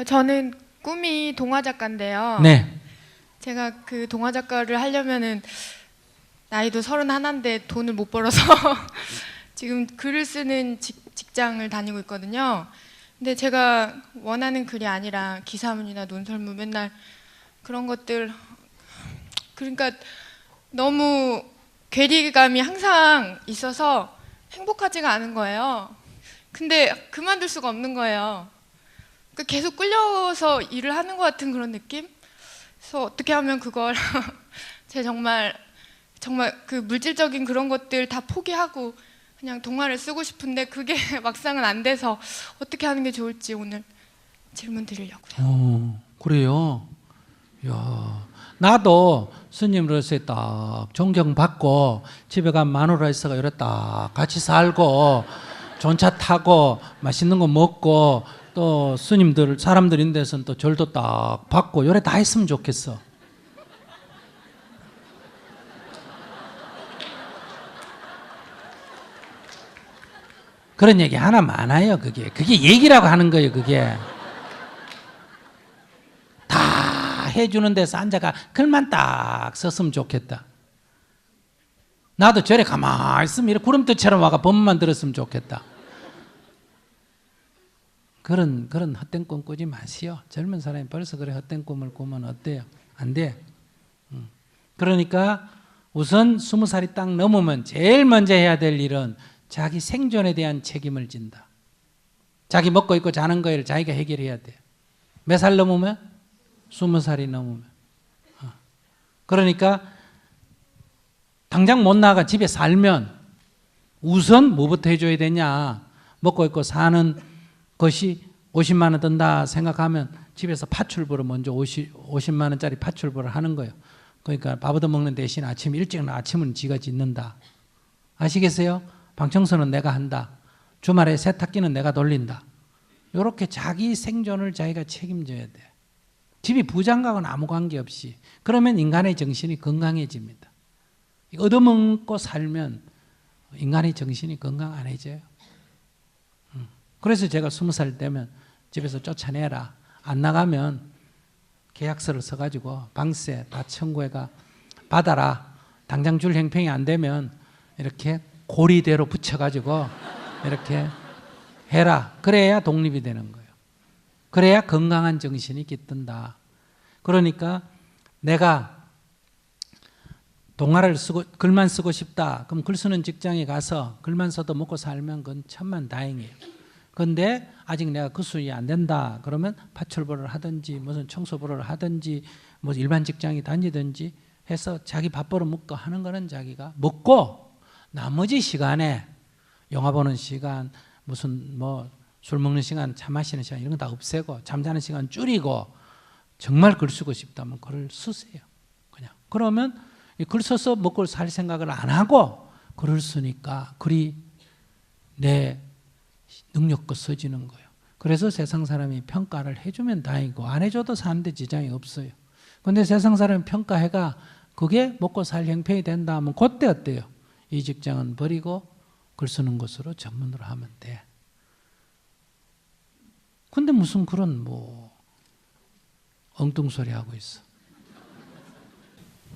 저는 꿈이 동화 작가인데요. 네. 제가 그 동화 작가를 하려면은 나이도 31인데 돈을 못 벌어서 지금 글을 쓰는 직장을 다니고 있거든요. 근데 제가 원하는 글이 아니라 기사문이나 논설문 맨날 그런 것들, 그러니까 너무 괴리감이 항상 있어서 행복하지가 않은 거예요. 근데 그만둘 수가 없는 거예요. 그러니까 계속 끌려서 일을 하는 것 같은 그런 느낌? 그래서 어떻게 하면 그걸 제 정말 그 물질적인 그런 것들 다 포기하고 그냥 동화를 쓰고 싶은데 그게 막상은 안 돼서 어떻게 하는 게 좋을지 오늘 질문 드리려고요. 그래요. 야, 나도 스님으로서 딱 존경받고 집에 가면 마누라 있어가 이래 딱 같이 살고 좋은 차 타고 맛있는 거 먹고 또 스님들 사람들 있는 데서는 또 절도 딱 받고 요래 다 했으면 좋겠어. 그런 얘기 하나 많아요. 그게 얘기라고 하는 거예요. 그게 다 해주는 데서 앉아가 글만 딱 썼으면 좋겠다. 나도 저래 가만히 있으면 이렇게 구름대처럼 와가 법만 들었으면 좋겠다. 그런 헛된 꿈 꾸지 마시오. 젊은 사람이 벌써 그래 헛된 꿈을 꾸면 어때요? 안 돼. 그러니까 우선 20살이 딱 넘으면 제일 먼저 해야 될 일은 자기 생존에 대한 책임을 진다. 자기 먹고 입고 자는 거를 자기가 해결해야 돼. 몇 살 넘으면? 20살이 넘으면. 그러니까 당장 못 나가 집에 살면 우선 뭐부터 해줘야 되냐. 먹고 입고 사는 것이 50만 원 든다 생각하면 집에서 파출부를 먼저 50만 원짜리 파출부를 하는 거예요. 그러니까 밥 얻어먹는 대신 아침 일찍 아침은 지가 짓는다. 아시겠어요? 방청소는 내가 한다. 주말에 세탁기는 내가 돌린다. 이렇게 자기 생존을 자기가 책임져야 돼. 집이 부장가하고는 아무 관계없이. 그러면 인간의 정신이 건강해집니다. 얻어먹고 살면 인간의 정신이 건강안해져요. 그래서 제가 20살 되면 집에서 쫓아내라. 안 나가면 계약서를 써가지고 방세 다 청구해가 받아라. 당장 줄 형평이 안 되면 이렇게 고리대로 붙여가지고 이렇게 해라. 그래야 독립이 되는 거예요. 그래야 건강한 정신이 깃든다. 그러니까 내가 동화를 쓰고 글만 쓰고 싶다. 그럼 글 쓰는 직장에 가서 글만 써도 먹고 살면 그건 천만다행이에요. 그런데 아직 내가 그 수준이 안 된다. 그러면 파출부를 하든지 무슨 청소부를 하든지 뭐 일반 직장에 다니든지 해서 자기 밥벌어 먹고 하는 거는 자기가 먹고 나머지 시간에 영화 보는 시간 무슨 뭐 술 먹는 시간 차 마시는 시간 이런 거 다 없애고 잠자는 시간 줄이고 정말 글 쓰고 싶다면 글을 쓰세요. 그냥 그러면 글 써서 먹고 살 생각을 안 하고 글을 쓰니까 글이 내 능력껏 써지는 거예요. 그래서 세상 사람이 평가를 해주면 다행이고 안 해줘도 사는데 지장이 없어요. 그런데 세상 사람이 평가해가 그게 먹고 살 형편이 된다 하면 그때 어때요? 이 직장은 버리고 글 쓰는 것으로 전문으로 하면 돼. 근데 무슨 그런 뭐 엉뚱소리 하고 있어.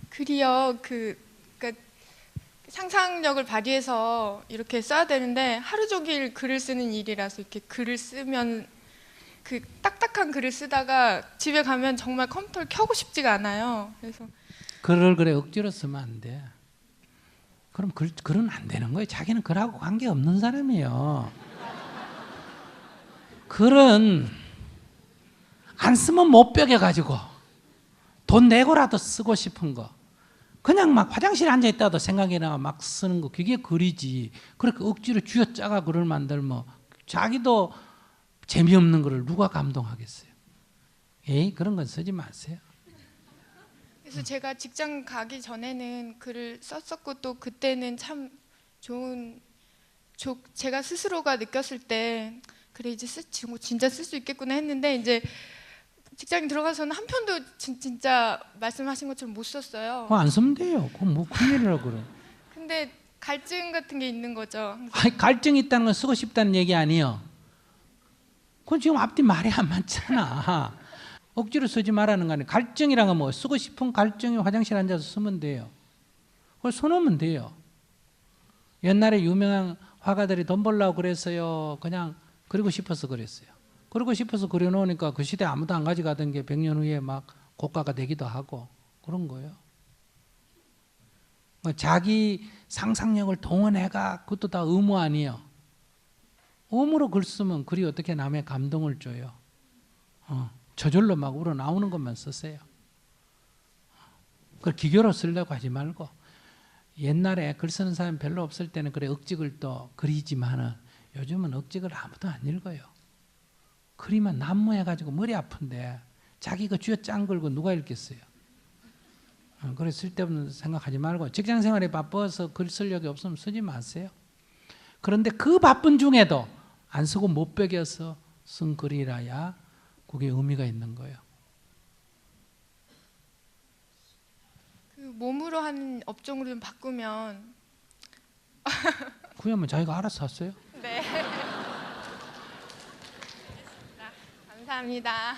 글이요, 그러니까 상상력을 발휘해서 이렇게 써야 되는데 하루 종일 글을 쓰는 일이라서 이렇게 글을 쓰면 그 딱딱한 글을 쓰다가 집에 가면 정말 컴퓨터를 켜고 싶지가 않아요. 그래서 글을 그래 억지로 쓰면 안 돼. 그럼 글은 안 되는 거예요. 자기는 글하고 관계없는 사람이에요. 글은 안 쓰면 못 벽여가지고 돈 내고라도 쓰고 싶은 거. 그냥 막 화장실에 앉아있다도 생각이 나가 막 쓰는 거. 그게 글이지. 그렇게 억지로 쥐어짜가 글을 만들면 자기도 재미없는 글을 누가 감동하겠어요. 에이 그런 건 쓰지 마세요. 그래서 제가 직장 가기 전에는 글을 썼었고 또 그때는 참 좋은 제가 스스로가 느꼈을 때 그래 이제 진짜 쓸 수 있겠구나 했는데 이제 직장에 들어가서는 한 편도 진짜 말씀하신 것처럼 못 썼어요. 안 쓰면 돼요. 그건 뭐 큰일이라고 그래. 근데 갈증 같은 게 있는 거죠. 아니, 갈증이 있다는 건 쓰고 싶다는 얘기 아니에요. 그건 지금 앞뒤 말이 안 맞잖아. 억지로 쓰지 말라는 거 아니에요. 갈증이란 건 뭐 쓰고 싶은 갈증이 화장실 앉아서 쓰면 돼요. 그걸 써놓으면 돼요. 옛날에 유명한 화가들이 돈 벌려고 그랬어요. 그냥 그리고 싶어서 그랬어요. 그리고 싶어서 그려놓으니까 그 시대 아무도 안 가져가던 게 100년 후에 막 고가가 되기도 하고 그런 거예요. 뭐 자기 상상력을 동원해가 그것도 다 의무 아니에요. 의무로 글 쓰면 글이 어떻게 남의 감동을 줘요. 저절로 막 우러나오는 것만 쓰세요. 그걸 기교로 쓰려고 하지 말고 옛날에 글 쓰는 사람 별로 없을 때는 그래 억지글 또 그리지만은 요즘은 억지글 아무도 안 읽어요. 그리면 난무해가지고 머리 아픈데 자기 그 쥐어 짠 걸고 누가 읽겠어요. 그래 쓸데없는 생각하지 말고 직장 생활에 바빠서 글 쓸 력이 없으면 쓰지 마세요. 그런데 그 바쁜 중에도 안 쓰고 못 베겨서 쓴 글이라야 그게 의미가 있는 거예요. 그 몸으로 하는 업종으로 좀 바꾸면. 그러면 자기가 알아서 하세요. 네. 감사합니다.